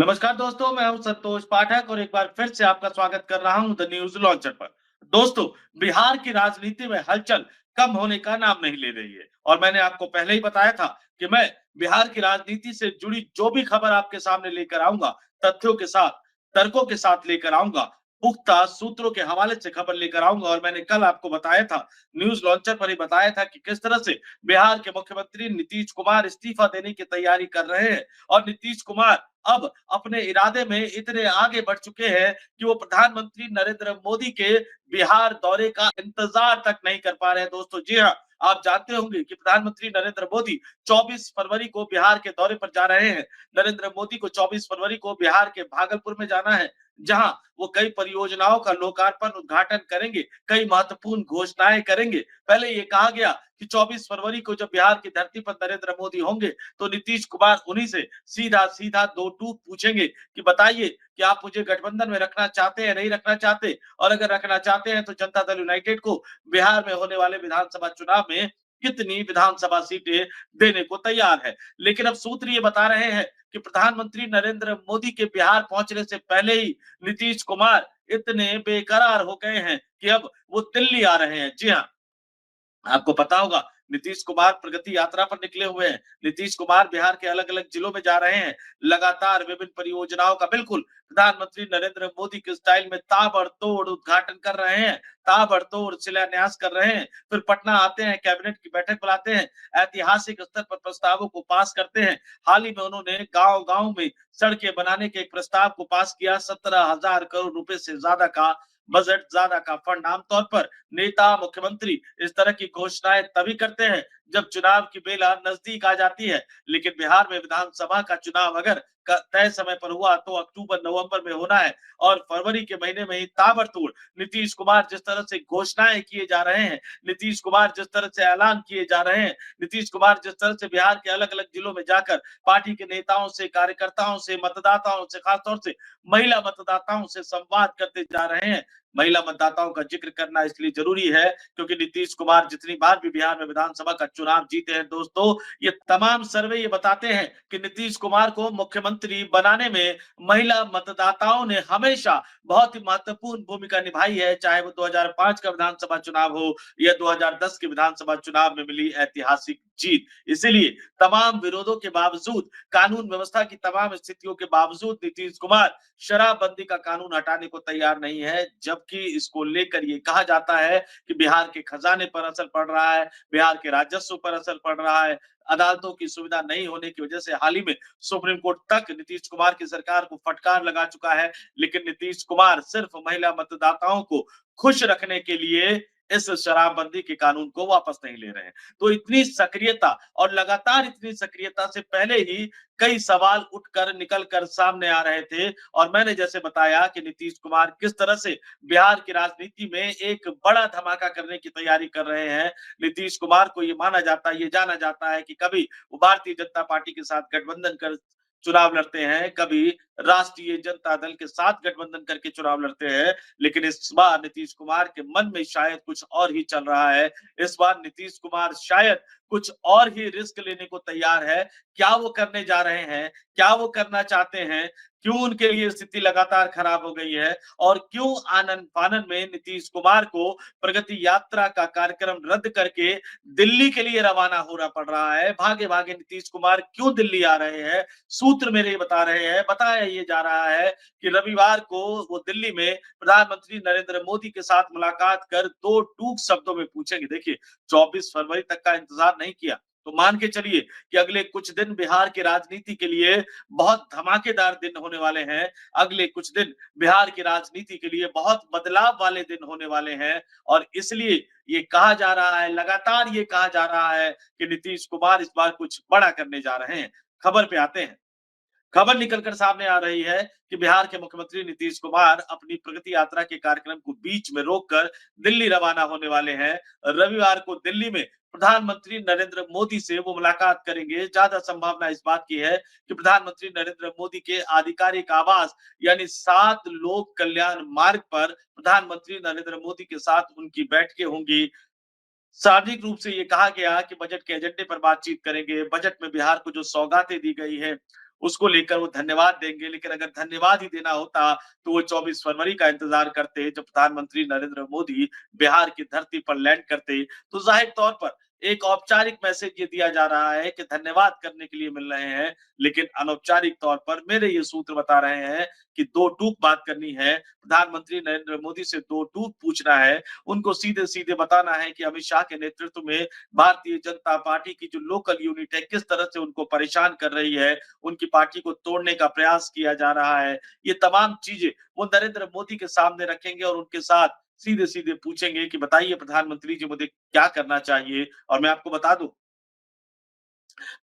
नमस्कार दोस्तों, मैं हूं संतोष पाठक और एक बार फिर से आपका स्वागत कर रहा हूं द न्यूज लॉन्चर पर। दोस्तों, बिहार की राजनीति में हलचल कम होने का नाम नहीं ले रही है और मैंने आपको पहले ही बताया था कि मैं बिहार की राजनीति से जुड़ी जो भी खबर आपके सामने लेकर आऊंगा, तथ्यों के साथ, तर्कों के साथ लेकर आऊंगा, पुख्ता सूत्रों के हवाले से खबर लेकर आऊंगा। और मैंने कल आपको बताया था, न्यूज लॉन्चर पर ही बताया था कि किस तरह से बिहार के मुख्यमंत्री नीतीश कुमार इस्तीफा देने की तैयारी कर रहे हैं और नीतीश कुमार अब अपने इरादे में इतने आगे बढ़ चुके हैं कि वो प्रधानमंत्री नरेंद्र मोदी के बिहार दौरे का इंतजार तक नहीं कर पा रहे हैं। दोस्तों, जी हाँ, आप जानते होंगे कि प्रधानमंत्री नरेंद्र मोदी 24 फरवरी को बिहार के दौरे पर जा रहे हैं। नरेंद्र मोदी को 24 फरवरी को बिहार के भागलपुर में जाना है, जहां वो कई परियोजनाओं का लोकार्पण उद्घाटन करेंगे, कई महत्वपूर्ण घोषणाएं करेंगे। पहले ये कहा गया कि 24 फरवरी को जब बिहार की धरती पर नरेंद्र मोदी होंगे तो नीतीश कुमार उन्हीं से सीधा सीधा दो टूक पूछेंगे कि बताइए कि आप मुझे गठबंधन में रखना चाहते हैं, नहीं रखना चाहते, और अगर रखना चाहते हैं तो जनता दल यूनाइटेड को बिहार में होने वाले विधानसभा चुनाव में कितनी विधानसभा सीटें देने को तैयार है। लेकिन अब सूत्र ये बता रहे हैं कि प्रधानमंत्री नरेंद्र मोदी के बिहार पहुंचने से पहले ही नीतीश कुमार इतने बेकरार हो गए हैं कि अब वो दिल्ली आ रहे हैं। जी हाँ, आपको पता होगा, नीतीश कुमार प्रगति यात्रा पर निकले हुए हैं। नीतीश कुमार बिहार के अलग-अलग जिलों में जा रहे हैं। लगातार विभिन्न परियोजनाओं का बिल्कुल प्रधानमंत्री नरेंद्र मोदी के स्टाइल में ताबड़तोड़ उद्घाटन कर रहे हैं, ताबड़तोड़ शिलान्यास कर रहे हैं। फिर पटना आते हैं, कैबिनेट की बैठक बुलाते हैं, ऐतिहासिक स्तर पर प्रस्तावों को पास करते हैं। हाल ही में उन्होंने गाँव-गाँव में सड़कें बनाने के एक प्रस्ताव को पास किया। 17,000 करोड़ रुपए से ज्यादा का बजट, ज्यादा का फंड। आमतौर पर नेता, मुख्यमंत्री इस तरह की घोषणाएं तभी करते हैं जब चुनाव की बेला नजदीक आ जाती है। लेकिन बिहार में विधानसभा का चुनाव अगर तय समय पर हुआ तो अक्टूबर नवंबर में होना है और फरवरी के महीने में ही ताबड़तोड़ नीतीश कुमार जिस तरह से घोषणाएं किए जा रहे हैं, नीतीश कुमार जिस तरह से ऐलान किए जा रहे हैं, नीतीश कुमार जिस तरह से बिहार के अलग अलग जिलों में जाकर पार्टी के नेताओं से, कार्यकर्ताओं से, मतदाताओं से, खासतौर से महिला मतदाताओं से संवाद करते जा रहे हैं। महिला मतदाताओं का जिक्र करना इसलिए जरूरी है क्योंकि नीतीश कुमार जितनी बार भी बिहार में विधानसभा का चुनाव जीते हैं दोस्तों, ये तमाम सर्वे ये बताते हैं कि नीतीश कुमार को मुख्यमंत्री बनाने में महिला मतदाताओं ने हमेशा बहुत ही महत्वपूर्ण भूमिका निभाई है, चाहे वो 2005 का विधानसभा चुनाव हो या 2010 के विधानसभा चुनाव में मिली ऐतिहासिक जीत। इसीलिए तमाम विरोधों के बावजूद, कानून व्यवस्था की तमाम स्थितियों के बावजूद नीतीश कुमार शराबबंदी का कानून हटाने को तैयार नहीं है, जबकि इसको लेकर ये कहा जाता है कि बिहार के खजाने पर असर पड़ रहा है, बिहार के राजस्व पर असर पड़ रहा है। अदालतों की सुविधा नहीं होने की वजह से हाल ही में सुप्रीम कोर्ट तक नीतीश कुमार की सरकार को फटकार लगा चुका है। लेकिन नीतीश कुमार सिर्फ महिला मतदाताओं को खुश रखने के लिए इस शराबबंदी के कानून को वापस नहीं ले रहे हैं। तो इतनी सक्रियता और लगातार इतनी सक्रियता से पहले ही कई सवाल उठकर निकल कर सामने आ रहे थे और मैंने जैसे बताया कि नीतीश कुमार किस तरह से बिहार की राजनीति में एक बड़ा धमाका करने की तैयारी कर रहे हैं। नीतीश कुमार को ये माना जाता है, ये जाना जाता है कि कभी वो भारतीय जनता पार्टी के साथ गठबंधन कर चुनाव लड़ते हैं, कभी राष्ट्रीय जनता दल के साथ गठबंधन करके चुनाव लड़ते हैं। लेकिन इस बार नीतीश कुमार के मन में शायद कुछ और ही चल रहा है। इस बार नीतीश कुमार शायद कुछ और ही रिस्क लेने को तैयार है। क्या वो करने जा रहे हैं? क्या वो करना चाहते हैं? क्यों उनके लिए स्थिति लगातार खराब हो गई है? और क्यों आनन-फानन में नीतीश कुमार को प्रगति यात्रा का कार्यक्रम रद्द करके दिल्ली के लिए रवाना होना पड़ रहा है? भागे-भागे नीतीश कुमार क्यों दिल्ली आ रहे हैं? सूत्र मेरे ये बता रहे हैं, बताया ये जा रहा है कि रविवार को वो दिल्ली में प्रधानमंत्री नरेंद्र मोदी के साथ मुलाकात कर 2 टूक शब्दों में पूछेंगे। देखिए, 24 फरवरी तक का इंतजार नहीं किया तो मान के चलिए कि अगले कुछ दिन बिहार की राजनीति के लिए बहुत धमाकेदार दिन होने वाले हैं। अगले कुछ दिन बिहार की राजनीति के लिए बहुत बदलाव वाले दिन होने वाले हैं और इसलिए ये कहा जा रहा है, लगातार ये कहा जा रहा है कि नीतीश कुमार इस बार कुछ बड़ा करने जा रहे हैं। खबर पे आते हैं। खबर निकलकर सामने आ रही है कि बिहार के मुख्यमंत्री नीतीश कुमार अपनी प्रगति यात्रा के कार्यक्रम को बीच में रोककर दिल्ली रवाना होने वाले हैं। रविवार को दिल्ली में प्रधानमंत्री नरेंद्र मोदी से वो मुलाकात करेंगे। ज्यादा संभावना इस बात की है कि प्रधानमंत्री नरेंद्र मोदी के आधिकारिक आवास यानी 7 लोक कल्याण मार्ग पर प्रधानमंत्री नरेंद्र मोदी के साथ उनकी बैठकें होंगी। सार्वजनिक रूप से ये कहा गया कि बजट के एजेंडे पर बातचीत करेंगे। बजट में बिहार को जो सौगातें दी गई है उसको लेकर वो धन्यवाद देंगे। लेकिन अगर धन्यवाद ही देना होता, तो वो 24 फरवरी का इंतज़ार करते, जब प्रधानमंत्री नरेंद्र मोदी बिहार की धरती पर लैंड करते। तो ज़ाहिर तौर पर एक औपचारिक मैसेज ये दिया जा रहा है कि धन्यवाद करने के लिए मिल रहे हैं, लेकिन अनौपचारिक तौर पर मेरे ये सूत्र बता रहे हैं कि दो टूक बात करनी है, प्रधानमंत्री नरेंद्र मोदी से दो टूक पूछना है, उनको सीधे-सीधे बताना है कि अमित शाह के नेतृत्व में भारतीय जनता पार्टी की जो लोकल यूनिट है, किस तरह से उनको परेशान कर रही है, उनकी पार्टी को तोड़ने का प्रयास किया जा रहा है। ये तमाम चीज़ें वो नरेंद्र मोदी के सामने रखेंगे और उनके साथ सीधे-सीधे पूछेंगे कि बताइए प्रधानमंत्री जी मुझे क्या करना चाहिए? और मैं आपको बता दूँ,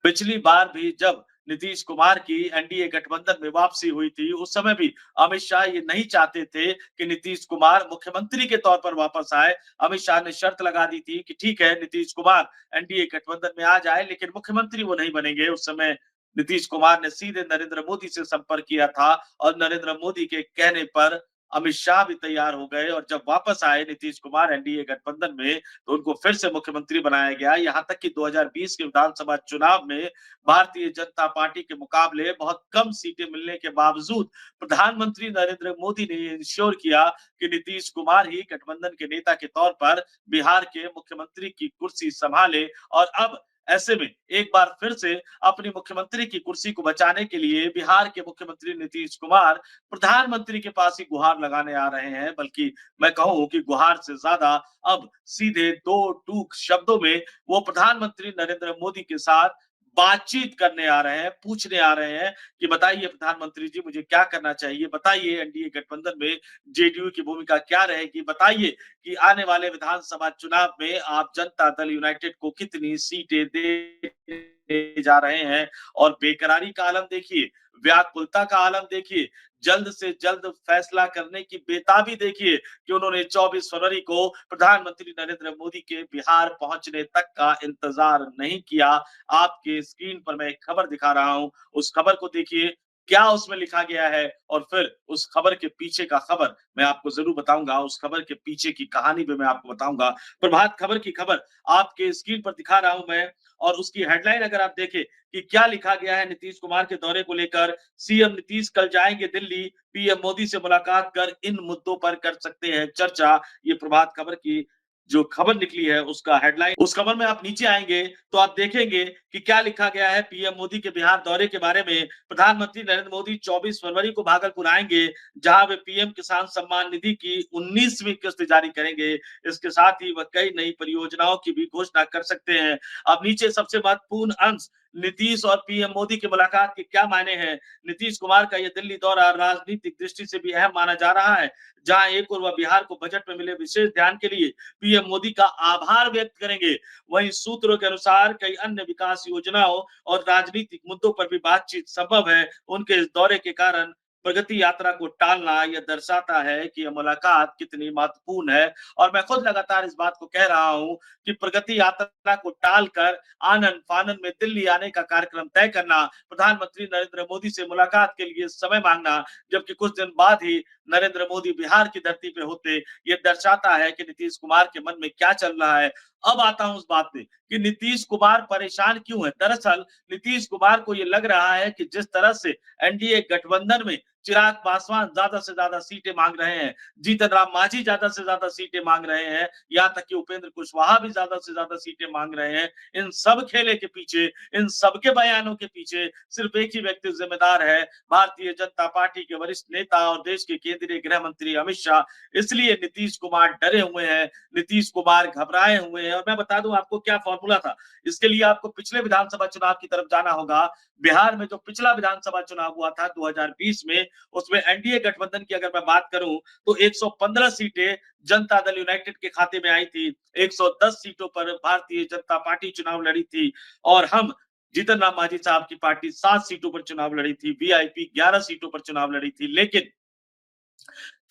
पिछली बार भी जब नीतीश कुमार की एनडीए गठबंधन में वापसी हुई थी, उस समय भी अमित शाह ये नहीं चाहते थे कि नीतीश कुमार मुख्यमंत्री के तौर पर वापस आए। अमित शाह ने शर्त लगा दी थी कि ठीक है, नीतीश कुमार एनडीए गठबंधन में आ जाए, लेकिन मुख्यमंत्री वो नहीं बनेंगे। उस समय नीतीश कुमार ने सीधे नरेंद्र मोदी से संपर्क किया था और नरेंद्र मोदी के कहने पर अमित शाह भी तैयार हो गए और जब वापस आए नीतीश कुमार एनडीए गठबंधन में, तो उनको फिर से मुख्यमंत्री बनाया गया। यहाँ तक कि 2020 के विधानसभा चुनाव में भारतीय जनता पार्टी के मुकाबले बहुत कम सीटें मिलने के बावजूद प्रधानमंत्री नरेंद्र मोदी ने ये इंश्योर किया कि नीतीश कुमार ही गठबंधन के नेता के तौर पर बिहार के मुख्यमंत्री की कुर्सी संभाले और अब ऐसे में एक बार फिर से अपनी मुख्यमंत्री की कुर्सी को बचाने के लिए बिहार के मुख्यमंत्री नीतीश कुमार प्रधानमंत्री के पास ही गुहार लगाने आ रहे हैं। बल्कि मैं कहूं कि गुहार से ज्यादा अब सीधे दो टूक शब्दों में वो प्रधानमंत्री नरेंद्र मोदी के साथ बातचीत करने आ रहे हैं, पूछने आ रहे हैं कि बताइए प्रधानमंत्री जी मुझे क्या करना चाहिए? बताइए एनडीए गठबंधन में जेडीयू की भूमिका क्या रहेगी? बताइए कि आने वाले विधानसभा चुनाव में आप जनता दल यूनाइटेड को कितनी सीटें देने जा रहे हैं? और बेकरारी का आलम देखिए, व्याकुलता का आलम देखिए, जल्द से जल्द फैसला करने की बेताबी देखिए कि उन्होंने 24 फरवरी को प्रधानमंत्री नरेंद्र मोदी के बिहार पहुंचने तक का इंतजार नहीं किया। आपके स्क्रीन पर मैं एक खबर दिखा रहा हूं, उस खबर को देखिए, क्या उसमें लिखा गया है और फिर उस खबर के पीछे का खबर मैं आपको ज़रूर बताऊँगा, उस खबर के पीछे की कहानी भी मैं आपको बताऊँगा। प्रभात खबर की खबर आपके स्क्रीन पर दिखा रहा हूँ मैं और उसकी हेडलाइन अगर आप देखें कि क्या लिखा गया है नीतीश कुमार के दौरे को लेकर, सीएम नीतीश कल जाएँगे दिल्ली, पीएम मोदी से मुलाकात कर इन मुद्दों पर कर सकते हैं चर्चा। ये प्रभात खबर की जो खबर निकली है उसका हेडलाइन, उस खबर में आप नीचे आएँगे तो आप देखेंगे कि क्या लिखा गया है पीएम मोदी के बिहार दौरे के बारे में। प्रधानमंत्री नरेंद्र मोदी 24 फरवरी को भागलपुर आएँगे, जहां वे पीएम किसान सम्मान निधि की 19वीं किस्त जारी करेंगे। इसके साथ ही वह कई नई परियोजनाओं की भी घोषणा कर सकते हैं। अब नीचे सबसे महत्वपूर्ण अंश, नीतीश और पीएम मोदी की मुलाकात के क्या मायने हैं? नीतीश कुमार का यह दिल्ली दौरा राजनीतिक दृष्टि से भी अहम माना जा रहा है, जहां एक ओर वह बिहार को बजट में मिले विशेष ध्यान के लिए पीएम मोदी का आभार व्यक्त करेंगे, वहीं सूत्रों के अनुसार कई अन्य विकास योजनाओं और राजनीतिक मुद्दों पर भी बातचीत संभव है। उनके इस दौरे के कारण प्रगति यात्रा को टालना यह दर्शाता है कि यह मुलाकात कितनी महत्वपूर्ण है और मैं खुद लगातार इस बात को कह रहा हूं कि प्रगति यात्रा को टालकर आनन फानन में दिल्ली आने का कार्यक्रम तय करना, प्रधानमंत्री नरेंद्र मोदी से मुलाकात के लिए समय मांगना, जबकि कुछ दिन बाद ही नरेंद्र मोदी बिहार की धरती पे होते, ये दर्शाता है कि नीतीश कुमार के मन में क्या चल रहा है। अब आता हूं उस बात पे कि नीतीश कुमार परेशान क्यों है? दरअसल नीतीश कुमार को ये लग रहा है कि जिस तरह से एनडीए गठबंधन में चिराग पासवान ज्यादा से ज्यादा सीटें मांग रहे हैं, जीतन राम मांझी ज्यादा से ज्यादा सीटें मांग रहे हैं, यहाँ तक कि उपेंद्र कुशवाहा भी ज्यादा से ज्यादा सीटें मांग रहे हैं। इन सब खेले के पीछे, इन सबके बयानों के पीछे सिर्फ एक ही व्यक्ति जिम्मेदार है, भारतीय जनता पार्टी के वरिष्ठ नेता और देश के केंद्रीय गृह मंत्री अमित शाह। इसलिए नीतीश कुमार डरे हुए हैं, नीतीश कुमार घबराए हुए हैं और मैं बता दूं आपको क्या फॉर्मूला था। इसके लिए आपको पिछले विधानसभा चुनाव की तरफ जाना होगा। बिहार में जो पिछला विधानसभा चुनाव हुआ था 2020 में, उसमें एनडीए गठबंधन की अगर मैं बात करूं तो 115 सीटें जनता दल यूनाइटेड के खाते में आई थी। 110 सीटों पर भारतीय जनता पार्टी चुनाव लड़ी थी और हम जीतन राम मांझी साहब की पार्टी 7 सीटों पर चुनाव लड़ी थी, वीआईपी 11 सीटों पर चुनाव लड़ी थी। लेकिन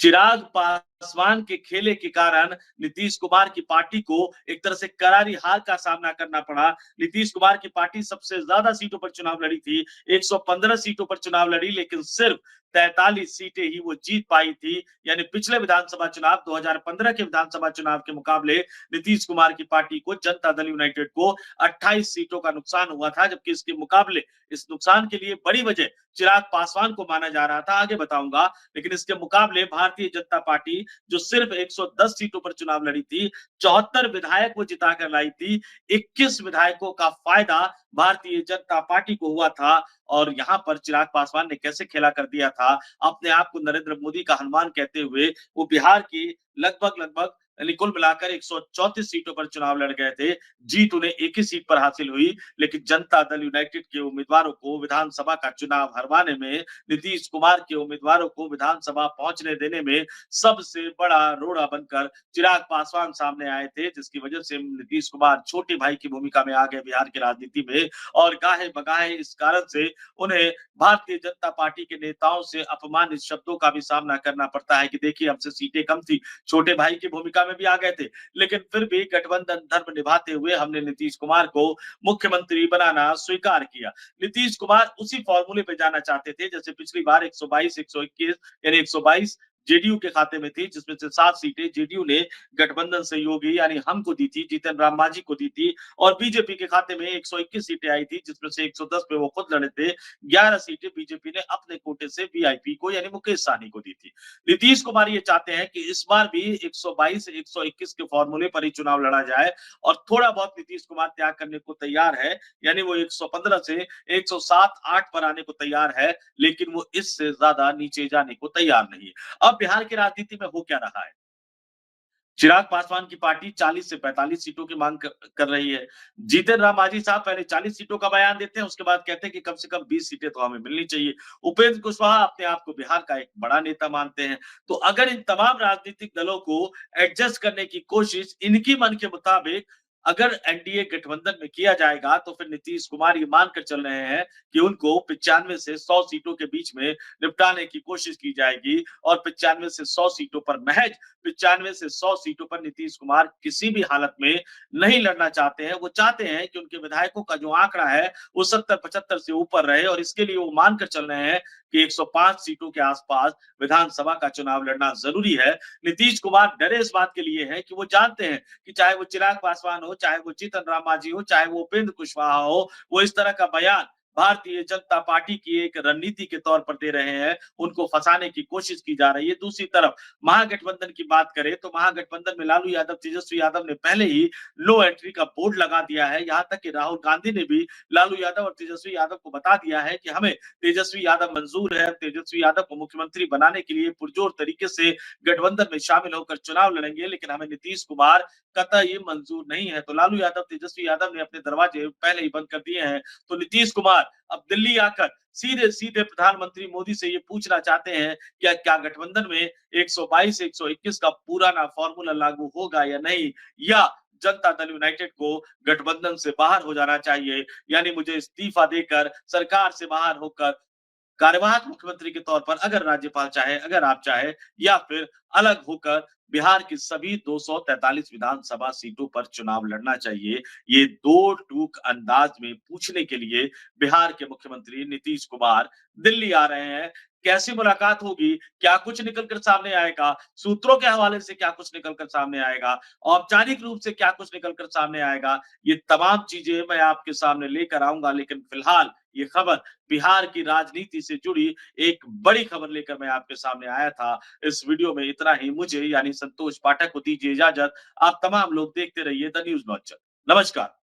चिराग पासवान के खेले के कारण नीतीश कुमार की पार्टी को एक तरह से करारी हार का सामना करना पड़ा। नीतीश कुमार की पार्टी सबसे ज्यादा सीटों पर चुनाव लड़ी थी, 115 सीटों पर चुनाव लड़ी, लेकिन सिर्फ 43 सीटें ही वो जीत पाई थी। यानी पिछले विधानसभा चुनाव 2015 के विधानसभा चुनाव के मुकाबले नीतीश कुमार की पार्टी को, जनता दल यूनाइटेड को 28 सीटों का नुकसान हुआ था, जबकि इसके मुकाबले इस नुकसान के लिए बड़ी वजह चिराग पासवान को माना जा रहा था, आगे बताऊंगा। लेकिन इसके मुकाबले भारतीय जनता पार्टी जो सिर्फ 110 सीटों पर चुनाव लड़ी थी, 74 विधायक वो जिताकर लाई थी, 21 विधायकों का फायदा भारतीय जनता पार्टी को हुआ था। और यहां पर चिराग पासवान ने कैसे खेला कर दिया था, अपने आप को नरेंद्र मोदी का हनुमान कहते हुए वो बिहार की लगभग लगभग यानी कुल मिलाकर 134 सीटों पर चुनाव लड़ गए थे। जीत उन्हें एक ही सीट पर हासिल हुई, लेकिन जनता दल यूनाइटेड के उम्मीदवारों को विधानसभा का चुनाव हरवाने में, नीतीश कुमार के उम्मीदवारों को विधानसभा पहुंचने देने में सबसे बड़ा रोड़ा बनकर चिराग पासवान सामने आए थे, जिसकी वजह से नीतीश कुमार छोटे भाई की भूमिका में आ गए बिहार की राजनीति में। और गाहे बगाहे इस कारण से उन्हें भारतीय जनता पार्टी के नेताओं से अपमानित शब्दों का भी सामना करना पड़ता है कि देखिए हमसे सीटें कम थी, छोटे भाई की भूमिका में भी आ गए थे, लेकिन फिर भी गठबंधन धर्म निभाते हुए हमने नीतीश कुमार को मुख्यमंत्री बनाना स्वीकार किया। नीतीश कुमार उसी फॉर्मूले पे जाना चाहते थे जैसे पिछली बार 122 121 यानी 122 जेडीयू के खाते में थी, जिसमें से 7 सीटें जेडीयू ने गठबंधन सहयोगी यानी हमको दी थी, जीतन राम मांझी को दी थी। और बीजेपी के खाते में 121 सीटें आई थी, जिसमें से 110 पे वो खुद लड़े थे, 11 सीटें बीजेपी ने अपने कोटे से वीआईपी को यानी मुकेश सहनी को दी थी। नीतीश कुमार ये चाहते हैं कि इस बार भी 122 121 के फॉर्मूले पर ही चुनाव लड़ा जाए, और थोड़ा बहुत नीतीश कुमार त्याग करने को तैयार है, यानी वो 115 से 107 8 पर आने को तैयार है, लेकिन वो इससे ज्यादा नीचे जाने को तैयार नहीं है। अब बिहार की राजनीति में हो क्या रहा है, चिराग पासवान की पार्टी 40 से 45 सीटों की मांग कर रही है। जीतन राम मांझी साहब पहले 40 सीटों का बयान देते हैं, उसके बाद कहते हैं कि कम से कम 20 सीटें तो हमें मिलनी चाहिए। उपेंद्र कुशवाहा अपने आप को बिहार का एक बड़ा नेता मानते हैं। तो अगर इन तमाम राजनीतिक दलों को एडजस्ट करने की कोशिश इनकी मन के मुताबिक अगर एनडीए गठबंधन में किया जाएगा, तो फिर नीतीश कुमार ये मानकर चल रहे हैं कि उनको 95 से 100 सीटों के बीच में निपटाने की कोशिश की जाएगी, और 95 से 100 सीटों पर, महज 95 से 100 सीटों पर नीतीश कुमार किसी भी हालत में नहीं लड़ना चाहते हैं। वो चाहते हैं कि उनके विधायकों का जो आंकड़ा है वो 70-75 से ऊपर रहे, और इसके लिए वो मानकर चल रहे हैं कि 105 सीटों के आसपास विधानसभा का चुनाव लड़ना जरूरी है। नीतीश कुमार डरे इस बात के लिए हैं कि वो जानते हैं कि चाहे वो चिराग पासवान हो, चाहे वो जीतन राम मांझी हो, चाहे वो उपेंद्र कुशवाहा हो, वो इस तरह का बयान भारतीय जनता पार्टी की एक रणनीति के तौर पर दे रहे हैं, उनको फंसाने की कोशिश की जा रही है। दूसरी तरफ महागठबंधन की बात करें तो महागठबंधन में लालू यादव, तेजस्वी यादव ने पहले ही नो एंट्री का बोर्ड लगा दिया है। यहां तक कि राहुल गांधी ने भी लालू यादव और तेजस्वी यादव को बता दिया है कि हमें तेजस्वी यादव मंजूर है, तेजस्वी यादव को मुख्यमंत्री बनाने के लिए पुरजोर तरीके से गठबंधन में शामिल होकर चुनाव लड़ेंगे, लेकिन हमें नीतीश कुमार कतई मंजूर नहीं है। तो लालू यादव, तेजस्वी यादव ने अपने दरवाजे पहले ही बंद कर दिए हैं। तो नीतीश कुमार अब दिल्ली आकर सीधे सीधे प्रधानमंत्री मोदी से ये पूछना चाहते हैं क्या क्या गठबंधन में 122 121 का पुराना फॉर्मूला लागू होगा या नहीं, या जनता दल यूनाइटेड को गठबंधन से बाहर हो जाना चाहिए, यानी मुझे इस्तीफा देकर सरकार से बाहर होकर कार्यवाहक मुख्यमंत्री के तौर पर अगर राज्यपाल चाहे, अगर आप चाहे, या फिर अलग होकर बिहार की सभी 243 विधानसभा सीटों पर चुनाव लड़ना चाहिए। ये दो टूक अंदाज में पूछने के लिए बिहार के मुख्यमंत्री नीतीश कुमार दिल्ली आ रहे हैं। कैसी मुलाकात होगी, क्या कुछ निकलकर सामने आएगा, सूत्रों के हवाले से क्या कुछ निकलकर सामने आएगा, औपचारिक रूप से क्या कुछ निकलकर सामने आएगा, ये तमाम चीजें मैं आपके सामने लेकर आऊंगा। लेकिन फिलहाल ये खबर बिहार की राजनीति से जुड़ी एक बड़ी खबर लेकर मैं आपके सामने आया था। इस वीडियो में इतना ही। मुझे यानी संतोष पाठक को दीजिए इजाजत। आप तमाम लोग देखते रहिए द न्यूज लॉन्चर। नमस्कार।